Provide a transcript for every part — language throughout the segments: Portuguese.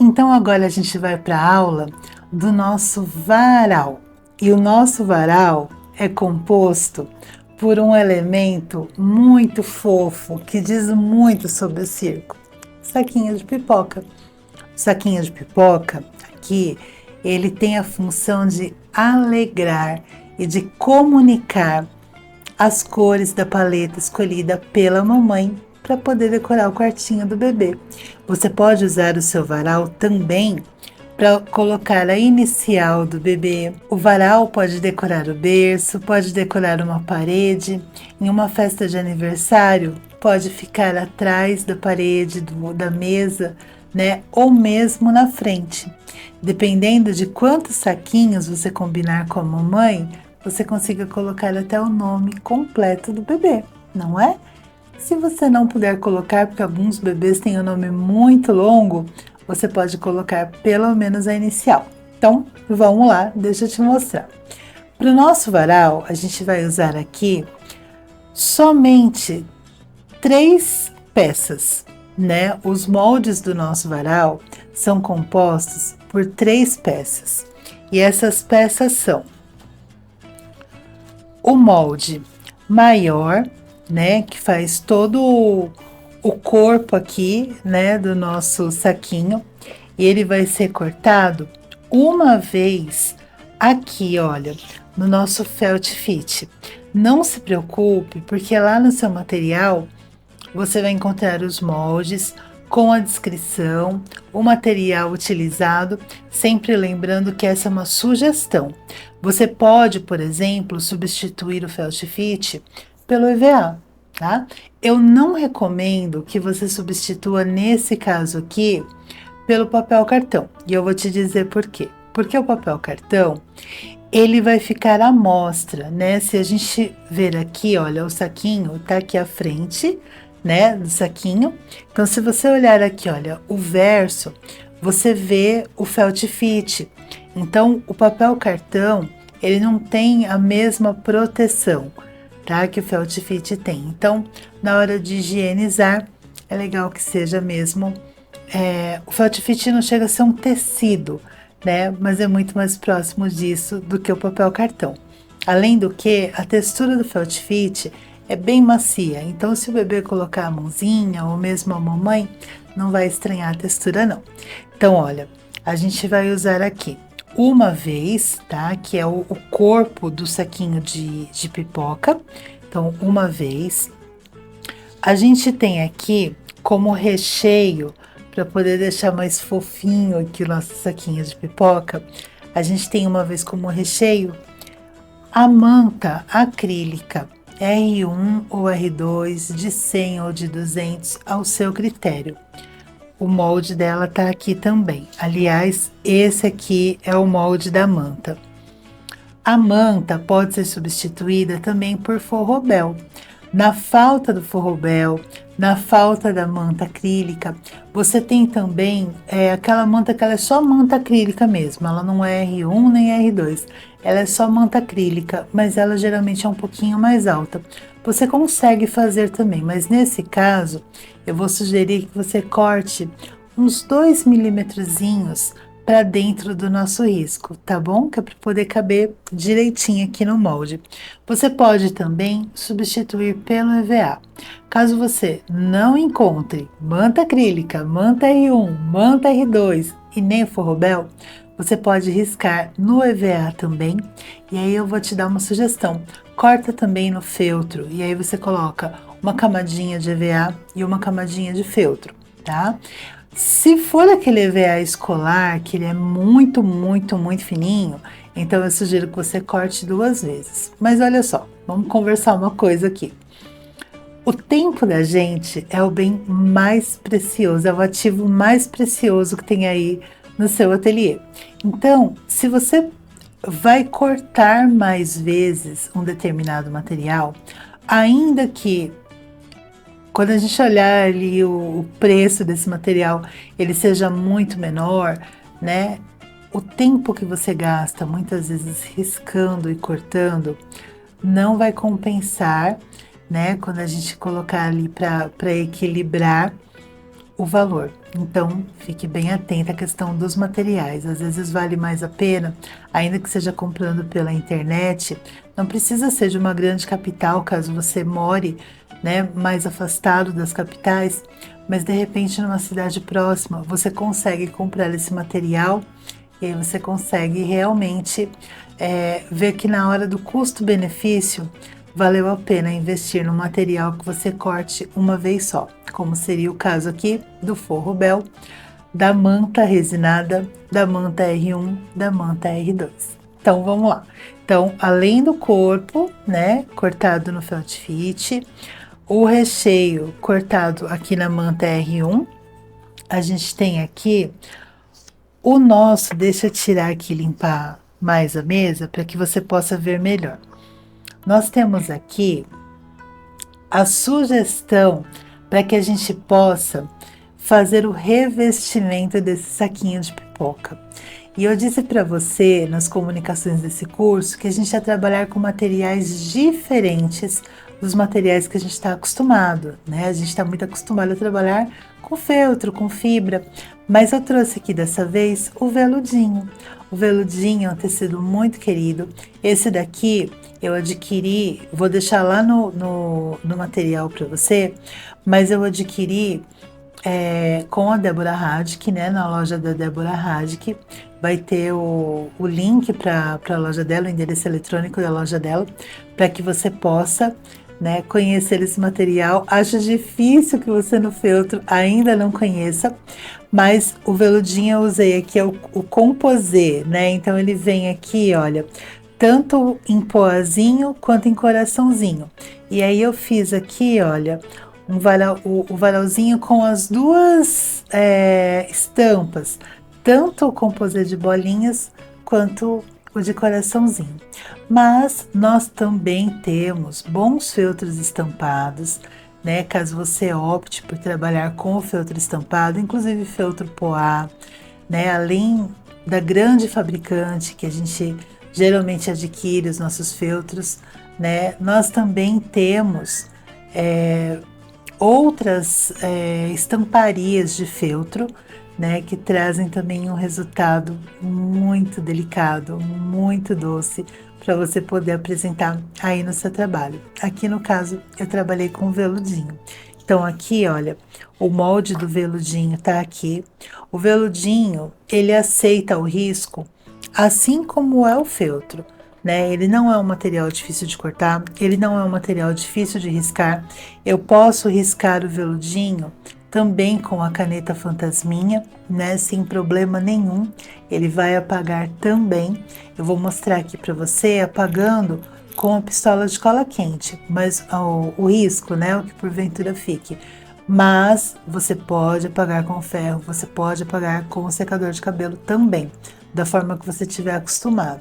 Então agora a gente vai para a aula do nosso varal. E o nosso varal é composto por um elemento muito fofo que diz muito sobre o circo: saquinho de pipoca. O saquinho de pipoca aqui, ele tem a função de alegrar e de comunicar as cores da paleta escolhida pela mamãe para poder decorar o quartinho do bebê. Você pode usar o seu varal também para colocar a inicial do bebê. O varal pode decorar o berço, pode decorar uma parede. Em uma festa de aniversário, pode ficar atrás da parede da mesa, né? Ou mesmo na frente. Dependendo de quantos saquinhos você combinar com a mamãe, você consiga colocar até o nome completo do bebê, não é? Se você não puder colocar, porque alguns bebês têm um nome muito longo, você pode colocar pelo menos a inicial. Então, vamos lá, deixa eu te mostrar. Para o nosso varal, a gente vai usar aqui somente 3 peças, né? Os moldes do nosso varal são compostos por 3 peças. E essas peças são o molde maior, né, que faz todo o corpo aqui, né, do nosso saquinho, e ele vai ser cortado uma vez aqui, olha, no nosso felt fit. Não se preocupe, porque lá no seu material você vai encontrar os moldes com a descrição, o material utilizado, sempre lembrando que essa é uma sugestão. Você pode, por exemplo, substituir o felt fit pelo EVA, tá? Eu não recomendo que você substitua, nesse caso aqui, pelo papel cartão. E eu vou te dizer por quê. Porque o papel cartão, ele vai ficar à mostra, né? Se a gente ver aqui, olha, o saquinho tá aqui à frente, né, do saquinho. Então, se você olhar aqui, olha, o verso, você vê o felt fit. Então, o papel cartão, ele não tem a mesma proteção, tá, que o felt fit tem. Então, na hora de higienizar, é legal que seja mesmo, o felt fit não chega a ser um tecido, né, mas é muito mais próximo disso do que o papel cartão. Além do que, a textura do felt fit é bem macia, então se o bebê colocar a mãozinha ou mesmo a mamãe, não vai estranhar a textura não. Então, olha, a gente vai usar aqui uma vez, tá? Que é o corpo do saquinho de pipoca. Então, uma vez. A gente tem aqui como recheio, para poder deixar mais fofinho aqui o nosso saquinho de pipoca, a gente tem uma vez como recheio a manta acrílica R1 ou R2, de 100 ou de 200, ao seu critério. O molde dela tá aqui também. Aliás, esse aqui é o molde da manta. A manta pode ser substituída também por forrobel. Na falta do forrobel, na falta da manta acrílica, você tem também aquela manta que ela é só manta acrílica mesmo. Ela não é R1 nem R2. Ela é só manta acrílica, mas ela geralmente é um pouquinho mais alta. Você consegue fazer também, mas nesse caso, eu vou sugerir que você corte uns 2 milímetrozinhos para dentro do nosso risco, tá bom? Que é para poder caber direitinho aqui no molde. Você pode também substituir pelo EVA. Caso você não encontre manta acrílica, manta R1, manta R2 e nem forrobel, você pode riscar no EVA também, e aí eu vou te dar uma sugestão. Corta também no feltro, e aí você coloca uma camadinha de EVA e uma camadinha de feltro, tá? Se for aquele EVA escolar, que ele é muito, muito, muito fininho, então eu sugiro que você corte 2 vezes. Mas olha só, vamos conversar uma coisa aqui. O tempo da gente é o bem mais precioso, é o ativo mais precioso que tem aí no seu ateliê. Então, se você vai cortar mais vezes um determinado material, ainda que quando a gente olhar ali o preço desse material, ele seja muito menor, né? O tempo que você gasta, muitas vezes riscando e cortando, não vai compensar, né? Quando a gente colocar ali para equilibrar o valor. Então, fique bem atenta à questão dos materiais. Às vezes vale mais a pena, ainda que seja comprando pela internet, não precisa ser de uma grande capital, caso você more, né, mais afastado das capitais, mas de repente numa cidade próxima, você consegue comprar esse material e aí você consegue realmente ver que na hora do custo-benefício valeu a pena investir no material que você corte uma vez só, como seria o caso aqui do forro Bel, da manta resinada, da manta R1, da manta R2. Então vamos lá. Então, além do corpo, né, cortado no felt fit, o recheio cortado aqui na manta R1, a gente tem aqui o nosso, deixa eu tirar aqui e limpar mais a mesa para que você possa ver melhor. Nós temos aqui a sugestão para que a gente possa fazer o revestimento desse saquinho de pipoca. E eu disse para você nas comunicações desse curso que a gente ia trabalhar com materiais diferentes dos materiais que a gente está acostumado, né? A gente está muito acostumado a trabalhar com feltro, com fibra, mas eu trouxe aqui dessa vez o veludinho. O veludinho é um tecido muito querido. Esse daqui eu adquiri, vou deixar lá no material para você, mas eu adquiri com a Débora Radic, né, na loja da Débora Radic. Vai ter o link para a loja dela, o endereço eletrônico da loja dela, para que você possa, né, conhecer esse material. Acho difícil que você no feltro ainda não conheça, mas o veludinho eu usei aqui, é o composê, né? Então ele vem aqui, olha, tanto em poazinho quanto em coraçãozinho. E aí eu fiz aqui, olha, o varalzinho com as duas estampas, tanto o composê de bolinhas quanto o de coraçãozinho. Mas nós também temos bons feltros estampados, né? Caso você opte por trabalhar com o feltro estampado, inclusive feltro poá, né? Além da grande fabricante que a gente geralmente adquire os nossos feltros, né? Nós também temos outras estamparias de feltro, né, que trazem também um resultado muito delicado, muito doce, para você poder apresentar aí no seu trabalho. Aqui no caso, eu trabalhei com veludinho. Então aqui, olha, o molde do veludinho tá aqui. O veludinho, ele aceita o risco, assim como é o feltro, né? Ele não é um material difícil de cortar, ele não é um material difícil de riscar. Eu posso riscar o veludinho também com a caneta fantasminha, né? Sem problema nenhum. Ele vai apagar também. Eu vou mostrar aqui para você apagando com a pistola de cola quente, mas o risco, né? O que porventura fique. Mas você pode apagar com ferro, você pode apagar com o secador de cabelo também, da forma que você estiver acostumado.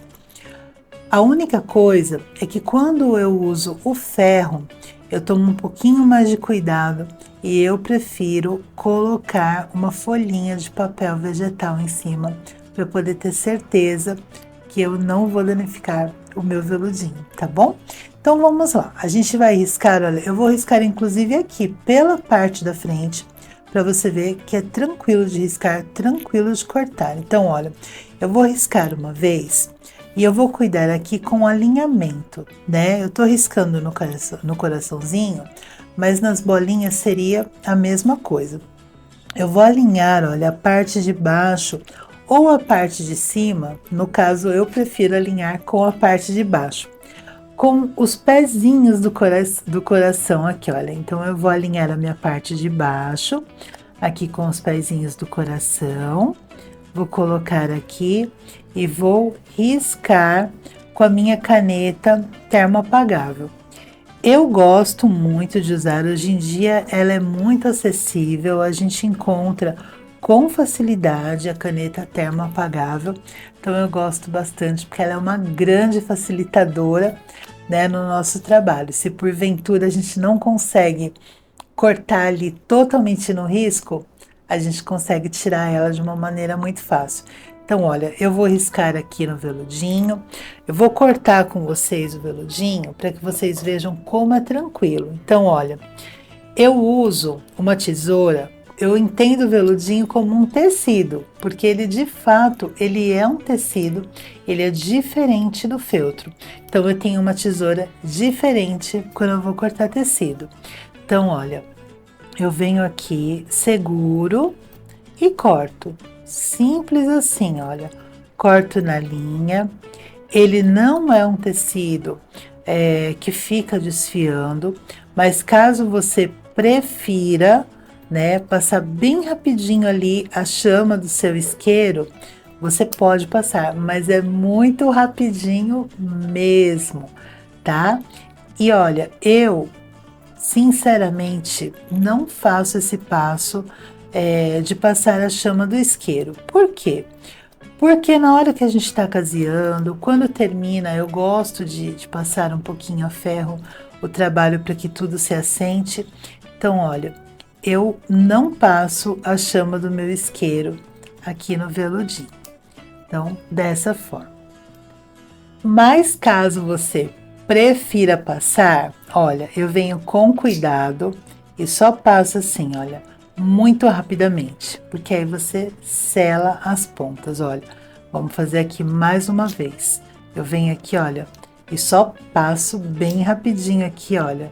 A única coisa é que quando eu uso o ferro, eu tomo um pouquinho mais de cuidado e eu prefiro colocar uma folhinha de papel vegetal em cima para poder ter certeza que eu não vou danificar o meu veludinho, tá bom? Então vamos lá, a gente vai riscar, olha, eu vou riscar inclusive aqui pela parte da frente para você ver que é tranquilo de riscar, tranquilo de cortar. Então olha, eu vou riscar uma vez. E eu vou cuidar aqui com o alinhamento, né? Eu tô riscando no coraçãozinho, mas nas bolinhas seria a mesma coisa. Eu vou alinhar, olha, a parte de baixo ou a parte de cima. No caso, eu prefiro alinhar com a parte de baixo. Com os pezinhos do coração aqui, olha. Então, eu vou alinhar a minha parte de baixo, aqui com os pezinhos do coração. Vou colocar aqui e vou riscar com a minha caneta termoapagável. Eu gosto muito de usar, hoje em dia ela é muito acessível, a gente encontra com facilidade a caneta termoapagável, então eu gosto bastante porque ela é uma grande facilitadora, né, no nosso trabalho. Se porventura a gente não consegue cortar ali totalmente no risco, a gente consegue tirar ela de uma maneira muito fácil. Então, olha, eu vou riscar aqui no veludinho, eu vou cortar com vocês o veludinho para que vocês vejam como é tranquilo. Então, olha, eu uso uma tesoura eu entendo o veludinho como um tecido, porque ele de fato, ele é um tecido, ele é diferente do feltro. Então eu tenho uma tesoura diferente quando eu vou cortar tecido. Então, olha, eu venho aqui, seguro e corto. Simples assim, olha. Corto na linha. Ele não é um tecido que fica desfiando, mas caso você prefira, né, passar bem rapidinho ali a chama do seu isqueiro, você pode passar, mas é muito rapidinho mesmo, tá? E olha, eu sinceramente não faço esse passo de passar a chama do isqueiro. Por quê? Porque na hora que a gente está caseando, quando termina, eu gosto de passar um pouquinho a ferro o trabalho para que tudo se assente. Então, olha, eu não passo a chama do meu isqueiro aqui no veludinho. Então, dessa forma. Mas caso você prefira passar, olha, eu venho com cuidado e só passo assim, olha, muito rapidamente, porque aí você sela as pontas, olha. Vamos fazer aqui mais uma vez. Eu venho aqui, olha, e só passo bem rapidinho aqui, olha,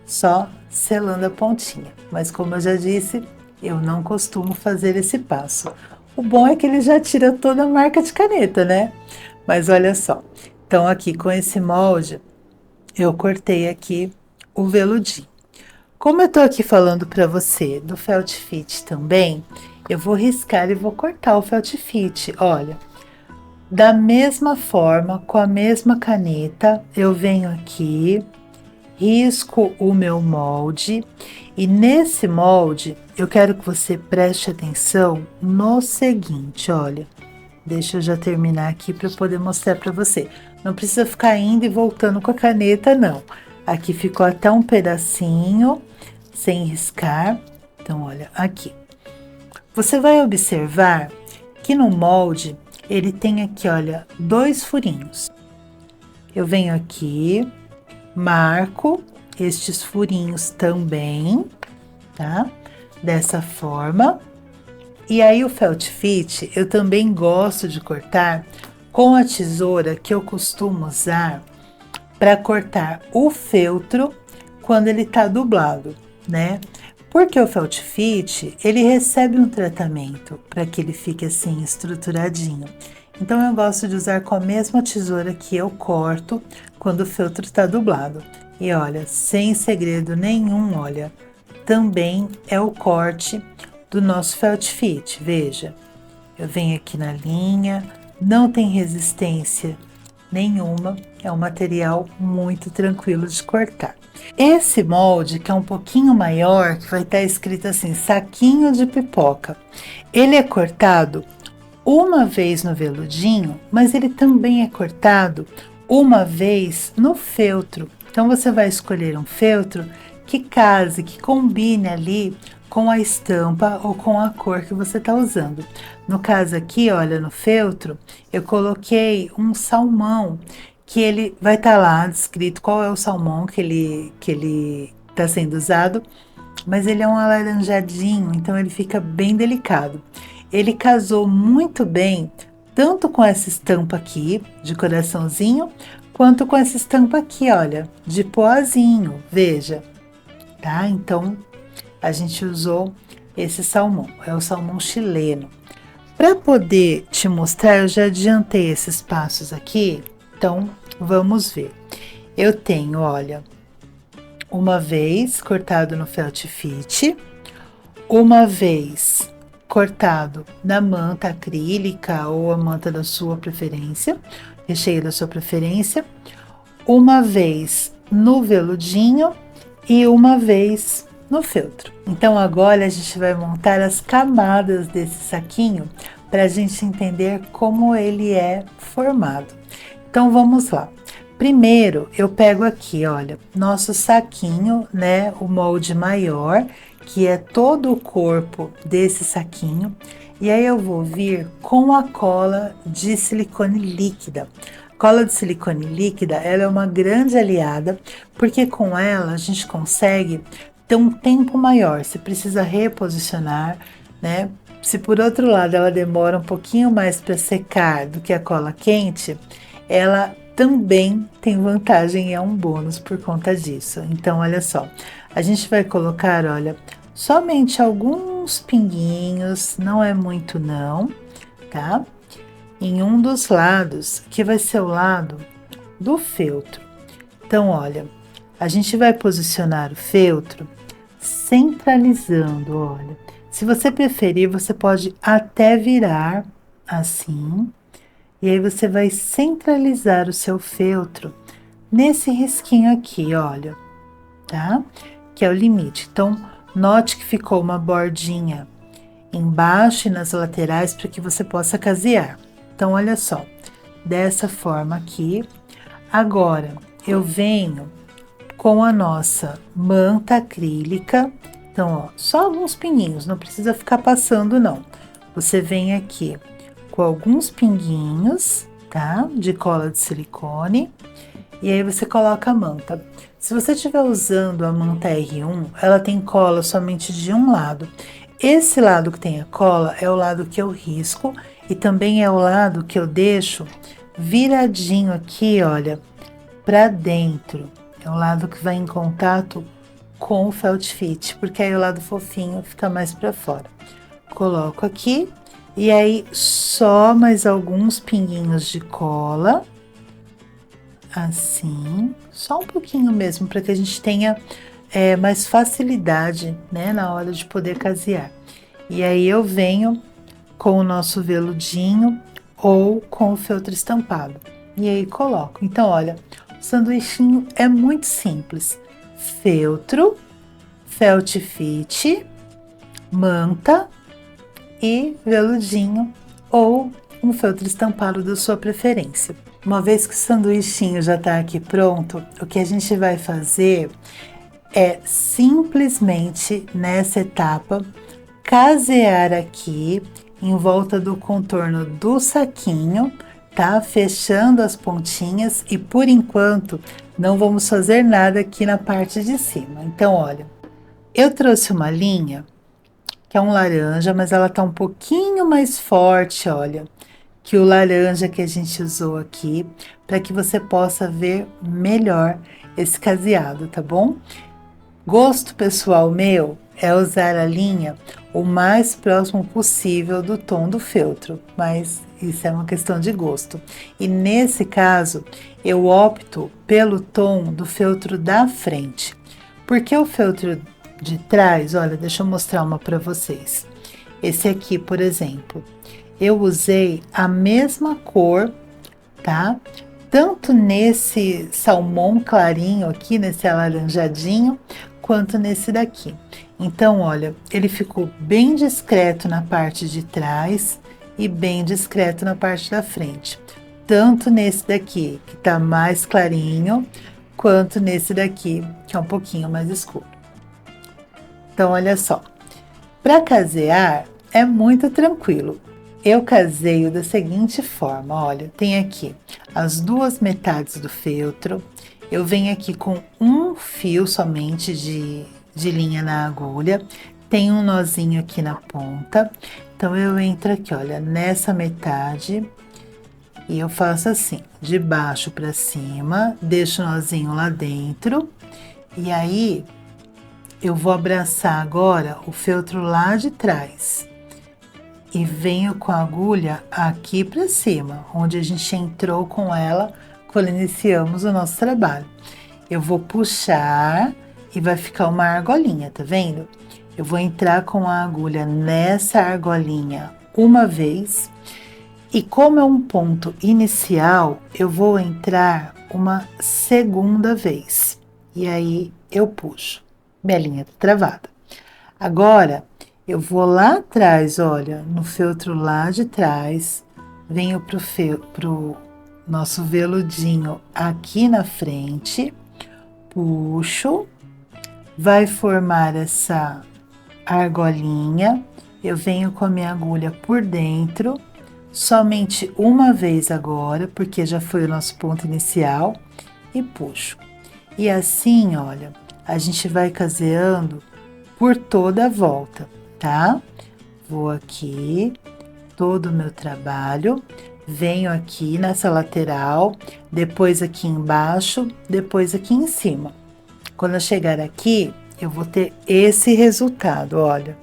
só selando a pontinha. Mas como eu já disse, eu não costumo fazer esse passo. O bom é que ele já tira toda a marca de caneta, né? Mas olha só. Então aqui com esse molde, eu cortei aqui o veludinho. Como eu tô aqui falando para você do felt fit também, eu vou riscar e vou cortar o felt fit. Olha, da mesma forma, com a mesma caneta, eu venho aqui, risco o meu molde e nesse molde eu quero que você preste atenção no seguinte, olha. Deixa eu já terminar aqui para poder mostrar para você. Não precisa ficar indo e voltando com a caneta, não. Aqui ficou até um pedacinho sem riscar. Então, olha, aqui. Você vai observar que no molde, ele tem aqui, olha, 2 furinhos. Eu venho aqui, marco estes furinhos também, tá? Dessa forma. E aí o felt fit, eu também gosto de cortar com a tesoura que eu costumo usar para cortar o feltro quando ele tá dublado, né? Porque o felt fit, ele recebe um tratamento para que ele fique assim estruturadinho. Então eu gosto de usar com a mesma tesoura que eu corto quando o feltro está dublado. E olha, sem segredo nenhum, olha, também é o corte do nosso felt fit. Veja, eu venho aqui na linha, não tem resistência nenhuma, é um material muito tranquilo de cortar. Esse molde, que é um pouquinho maior, que vai estar escrito assim, saquinho de pipoca, ele é cortado uma vez no veludinho, mas ele também é cortado uma vez no feltro. Então você vai escolher um feltro que case, que combine ali com a estampa ou com a cor que você está usando. No caso aqui, olha, no feltro, eu coloquei um salmão, que ele vai estar lá descrito qual é o salmão que ele está sendo usado, mas ele é um alaranjadinho, então ele fica bem delicado. Ele casou muito bem, tanto com essa estampa aqui, de coraçãozinho, quanto com essa estampa aqui, olha, de poazinho, veja, tá? Então, a gente usou esse salmão, é o salmão chileno. Para poder te mostrar, eu já adiantei esses passos aqui, então vamos ver. Eu tenho, olha, uma vez cortado no felt fit, uma vez cortado na manta acrílica ou a manta da sua preferência, recheio da sua preferência, uma vez no veludinho e uma vez no feltro. Então agora a gente vai montar as camadas desse saquinho para a gente entender como ele é formado. Então vamos lá. Primeiro eu pego aqui, olha, nosso saquinho, né, o molde maior, que é todo o corpo desse saquinho, e aí eu vou vir com a cola de silicone líquida. Cola de silicone líquida, ela é uma grande aliada, porque com ela a gente consegue ter um tempo maior, você precisa reposicionar, né? Se por outro lado ela demora um pouquinho mais para secar do que a cola quente, ela também tem vantagem e é um bônus por conta disso. Então, olha só, a gente vai colocar, olha, somente alguns pinguinhos, não é muito não, tá? Em um dos lados, que vai ser o lado do feltro. Então, olha, a gente vai posicionar o feltro centralizando, olha. Se você preferir, você pode até virar assim, e aí você vai centralizar o seu feltro nesse risquinho aqui, olha, tá? Que é o limite. Então, note que ficou uma bordinha embaixo e nas laterais para que você possa casear. Então, olha só, dessa forma aqui. Agora, eu venho com a nossa manta acrílica. Então, ó, só alguns pinguinhos, não precisa ficar passando, não. Você vem aqui com alguns pinguinhos, tá? De cola de silicone. E aí você coloca a manta. Se você estiver usando a manta R1, ela tem cola somente de um lado. Esse lado que tem a cola é o lado que eu risco e também é o lado que eu deixo viradinho aqui, olha, para dentro. É o lado que vai em contato com o felt fit, porque aí o lado fofinho fica mais para fora. Coloco aqui e aí só mais alguns pinguinhos de cola, assim, só um pouquinho mesmo, para que a gente tenha mais facilidade, né, na hora de poder casear. E aí eu venho com o nosso veludinho ou com o feltro estampado. E aí coloco. Então, olha, o sanduichinho é muito simples. Feltro, felt fit, manta e veludinho ou um feltro estampado da sua preferência. Uma vez que o sanduichinho já está aqui pronto, o que a gente vai fazer é simplesmente nessa etapa casear aqui em volta do contorno do saquinho, tá? Fechando as pontinhas e por enquanto não vamos fazer nada aqui na parte de cima. Então, olha, eu trouxe uma linha que é um laranja, mas ela tá um pouquinho mais forte, olha, que o laranja que a gente usou aqui, para que você possa ver melhor esse caseado, tá bom? Gosto pessoal meu é usar a linha o mais próximo possível do tom do feltro, mas isso é uma questão de gosto. E nesse caso, eu opto pelo tom do feltro da frente, porque o feltro de trás, olha, deixa eu mostrar uma para vocês. Esse aqui, por exemplo, eu usei a mesma cor, tá? Tanto nesse salmão clarinho aqui, nesse alaranjadinho, quanto nesse daqui. Então, olha, ele ficou bem discreto na parte de trás e bem discreto na parte da frente. Tanto nesse daqui, que tá mais clarinho, quanto nesse daqui, que é um pouquinho mais escuro. Então, olha só, para casear é muito tranquilo. Eu caseio da seguinte forma, olha, tem aqui as duas metades do feltro, eu venho aqui com um fio somente de linha na agulha, tem um nozinho aqui na ponta, então eu entro aqui, olha, nessa metade e eu faço assim, de baixo para cima, deixo o nozinho lá dentro e aí eu vou abraçar agora o feltro lá de trás. E venho com a agulha aqui para cima, onde a gente entrou com ela quando iniciamos o nosso trabalho. Eu vou puxar e vai ficar uma argolinha, tá vendo? Eu vou entrar com a agulha nessa argolinha uma vez e como é um ponto inicial, eu vou entrar uma segunda vez. E aí eu puxo. Minha linha tá travada. Agora, eu vou lá atrás, olha, no feltro lá de trás, venho pro nosso veludinho aqui na frente, puxo, vai formar essa argolinha, eu venho com a minha agulha por dentro, somente uma vez agora, porque já foi o nosso ponto inicial, e puxo. E assim, olha, a gente vai caseando por toda a volta, tá? Vou aqui, todo o meu trabalho, venho aqui nessa lateral, depois aqui embaixo, depois aqui em cima. Quando eu chegar aqui, eu vou ter esse resultado, olha.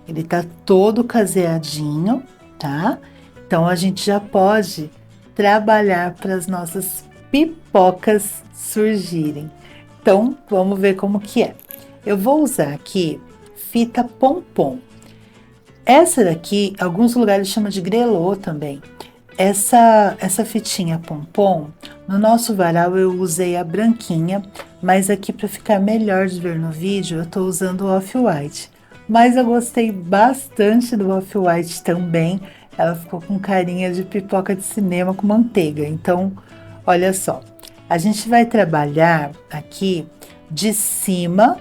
Ele tá todo caseadinho, tá? Então, a gente já pode trabalhar para as nossas pipocas surgirem. Então, vamos ver como que é. Eu vou usar aqui fita pompom. Essa daqui, alguns lugares chamam de grelô também. Essa fitinha pompom, no nosso varal eu usei a branquinha, mas aqui para ficar melhor de ver no vídeo, eu tô usando o off-white. Mas eu gostei bastante do off-white também. Ela ficou com carinha de pipoca de cinema com manteiga. Então, olha só. A gente vai trabalhar aqui de cima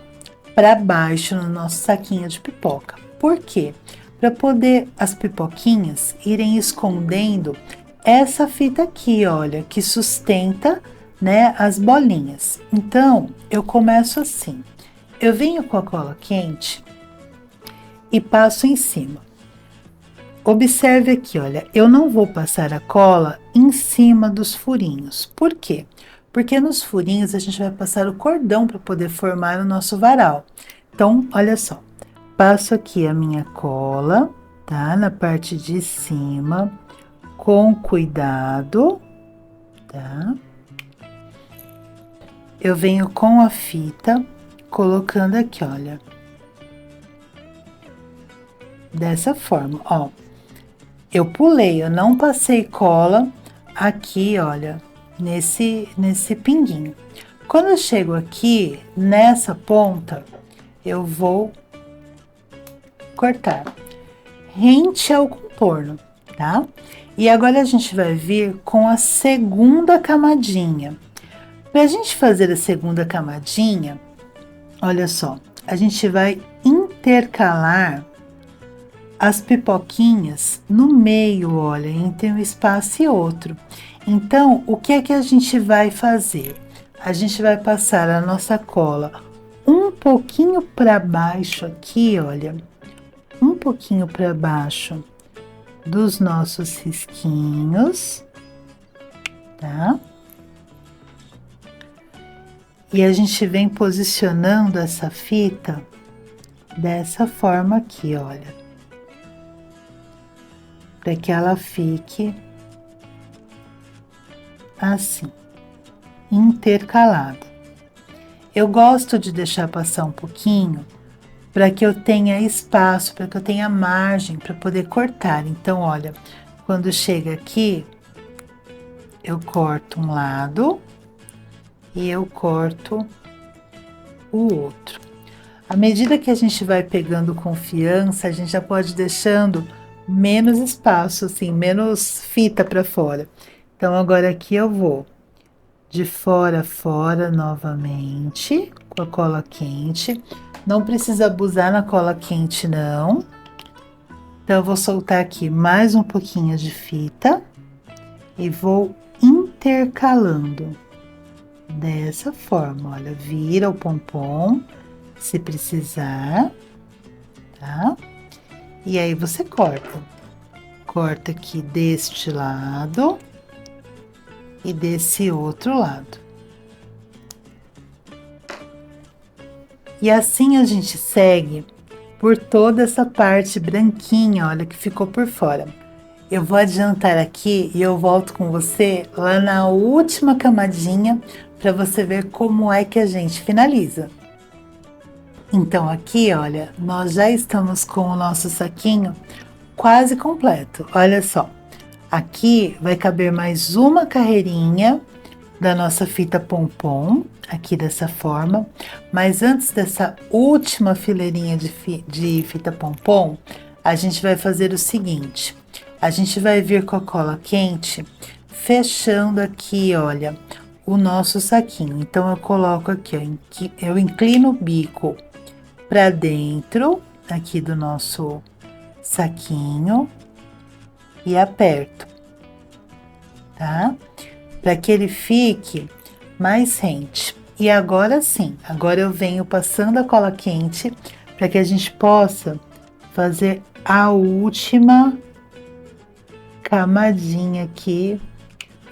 para baixo no nosso saquinho de pipoca. Por quê? Para poder as pipoquinhas irem escondendo essa fita aqui, olha, que sustenta, né, as bolinhas. Então, eu começo assim. Eu venho com a cola quente e passo em cima. Observe aqui, olha, eu não vou passar a cola em cima dos furinhos. Por quê? Porque nos furinhos a gente vai passar o cordão para poder formar o nosso varal. Então, olha só, passo aqui a minha cola, tá? Na parte de cima, com cuidado, tá? Eu venho com a fita, colocando aqui, olha. Dessa forma, ó. Eu pulei, eu não passei cola aqui, olha, nesse pinguinho. Quando eu chego aqui, nessa ponta, eu vou cortar rente ao contorno, tá? E agora a gente vai vir com a segunda camadinha. Pra gente fazer a segunda camadinha, olha só, a gente vai intercalar as pipoquinhas no meio, olha, entre um espaço e outro. Então, o que é que a gente vai fazer? A gente vai passar a nossa cola um pouquinho para baixo aqui, olha, um pouquinho para baixo dos nossos risquinhos, tá? E a gente vem posicionando essa fita dessa forma aqui, olha, para que ela fique assim, intercalada. Eu gosto de deixar passar um pouquinho para que eu tenha espaço, para que eu tenha margem para poder cortar. Então, olha, quando chega aqui, eu corto um lado e eu corto o outro. À medida que a gente vai pegando confiança, a gente já pode ir deixando menos espaço, assim, menos fita para fora. Então, agora aqui eu vou de fora a fora novamente, com a cola quente. Não precisa abusar na cola quente, não. Então, eu vou soltar aqui mais um pouquinho de fita e vou intercalando dessa forma, olha, vira o pompom, se precisar, tá? E aí você corta aqui deste lado e desse outro lado. E assim a gente segue por toda essa parte branquinha, olha, que ficou por fora. Eu vou adiantar aqui e eu volto com você lá na última camadinha para você ver como é que a gente finaliza. Então aqui, olha, nós já estamos com o nosso saquinho quase completo. Olha só, aqui vai caber mais uma carreirinha da nossa fita pompom, aqui dessa forma. Mas antes dessa última fileirinha de fita pompom, a gente vai fazer o seguinte. A gente vai vir com a cola quente, fechando aqui, olha, o nosso saquinho. Então, eu coloco aqui, ó, eu inclino o bico para dentro aqui do nosso saquinho e aperto, tá? Para que ele fique mais rente. E agora sim, agora eu venho passando a cola quente para que a gente possa fazer a última camadinha aqui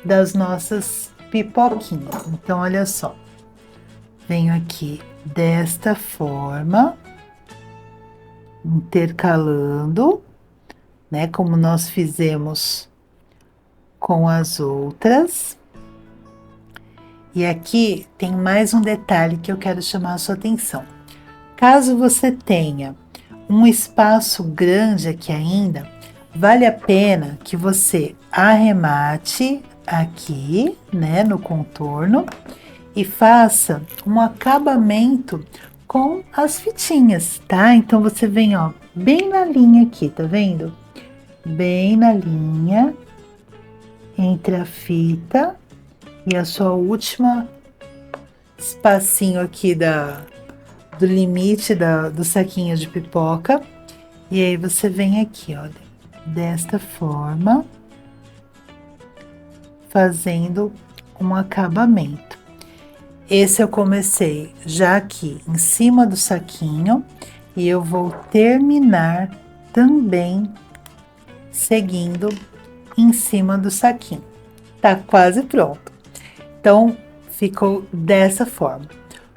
das nossas pipoquinhas. Então, olha só, venho aqui desta forma, intercalando, né, como nós fizemos com as outras. E aqui tem mais um detalhe que eu quero chamar a sua atenção. Caso você tenha um espaço grande aqui ainda, vale a pena que você arremate aqui, né, no contorno e faça um acabamento com as fitinhas, tá? Então você vem, ó, bem na linha aqui, tá vendo? Bem na linha entre a fita e a sua última espacinho aqui do limite do saquinho de pipoca. E aí você vem aqui, olha, desta forma, fazendo um acabamento. Esse eu comecei já aqui em cima do saquinho e eu vou terminar também seguindo em cima do saquinho. Tá quase pronto. Então, ficou dessa forma.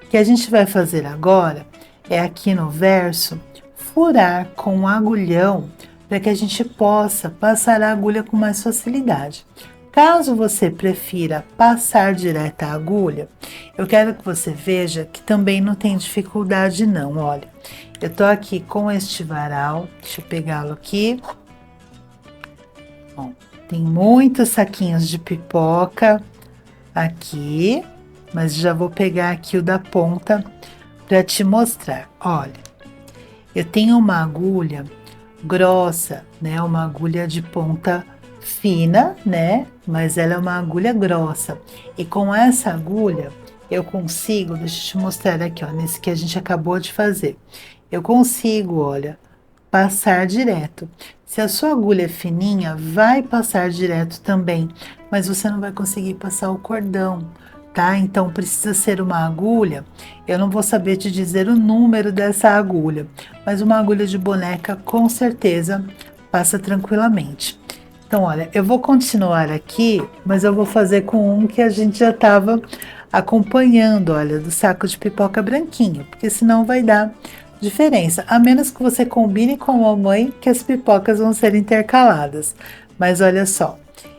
O que a gente vai fazer agora é aqui no verso furar com um agulhão para que a gente possa passar a agulha com mais facilidade. Caso você prefira passar direto a agulha, eu quero que você veja que também não tem dificuldade não, olha. Eu tô aqui com este varal, deixa eu pegá-lo aqui. Bom, tem muitos saquinhos de pipoca aqui, mas já vou pegar aqui o da ponta para te mostrar. Olha, eu tenho uma agulha grossa, né? Uma agulha de ponta fina, né? Mas ela é uma agulha grossa. E com essa agulha eu consigo, deixa eu te mostrar aqui, ó, nesse que a gente acabou de fazer. Eu consigo, olha, passar direto. Se a sua agulha é fininha, vai passar direto também, mas você não vai conseguir passar o cordão, tá? Então precisa ser uma agulha. Eu não vou saber te dizer o número dessa agulha, mas uma agulha de boneca com certeza passa tranquilamente. Então, olha, eu vou continuar aqui, mas eu vou fazer com um que a gente já estava acompanhando, olha, do saco de pipoca branquinho, porque senão vai dar diferença, a menos que você combine com a mamãe que as pipocas vão ser intercaladas. Mas olha só,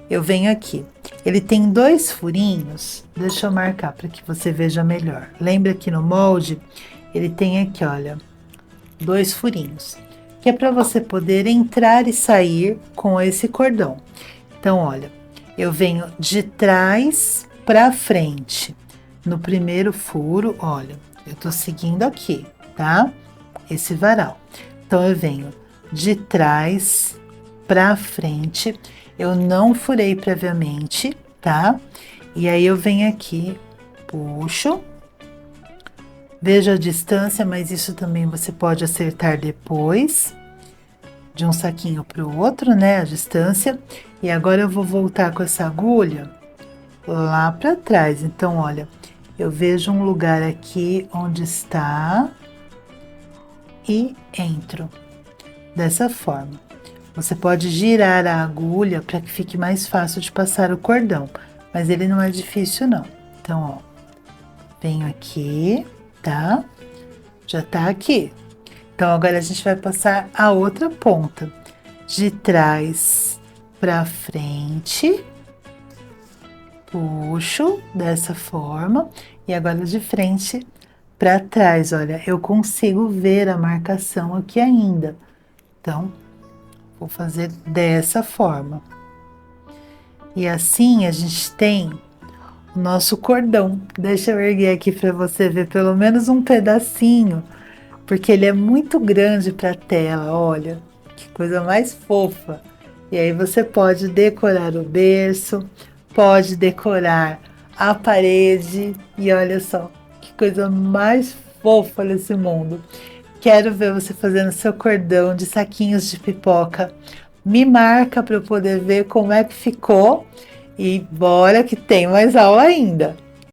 eu venho aqui, ele tem 2 furinhos, deixa eu marcar para que você veja melhor. Lembra que no molde, ele tem aqui, olha, 2 furinhos, que é para você poder entrar e sair com esse cordão. Então, olha, eu venho de trás para frente. No primeiro furo, olha, eu tô seguindo aqui, tá? Esse varal. Então, eu venho de trás para frente, eu não furei previamente, tá? E aí eu venho aqui, puxo, veja a distância, mas isso também você pode acertar depois, de um saquinho para o outro, né? A distância. E agora eu vou voltar com essa agulha lá para trás. Então, olha, eu vejo um lugar aqui onde está e entro dessa forma. Você pode girar a agulha para que fique mais fácil de passar o cordão, mas ele não é difícil não. Então, ó, venho aqui, tá? Já tá aqui. Então, agora a gente vai passar a outra ponta, de trás para frente, puxo dessa forma, e agora de frente para trás, olha, eu consigo ver a marcação aqui ainda. Então, vou fazer dessa forma. E assim a gente tem o nosso cordão. Deixa eu erguer aqui para você ver pelo menos um pedacinho, porque ele é muito grande para a tela, olha, que coisa mais fofa. E aí você pode decorar o berço, pode decorar a parede, e olha só, que coisa mais fofa nesse mundo. Quero ver você fazendo seu cordão de saquinhos de pipoca. Me marca para eu poder ver como é que ficou. E bora que tem mais aula ainda.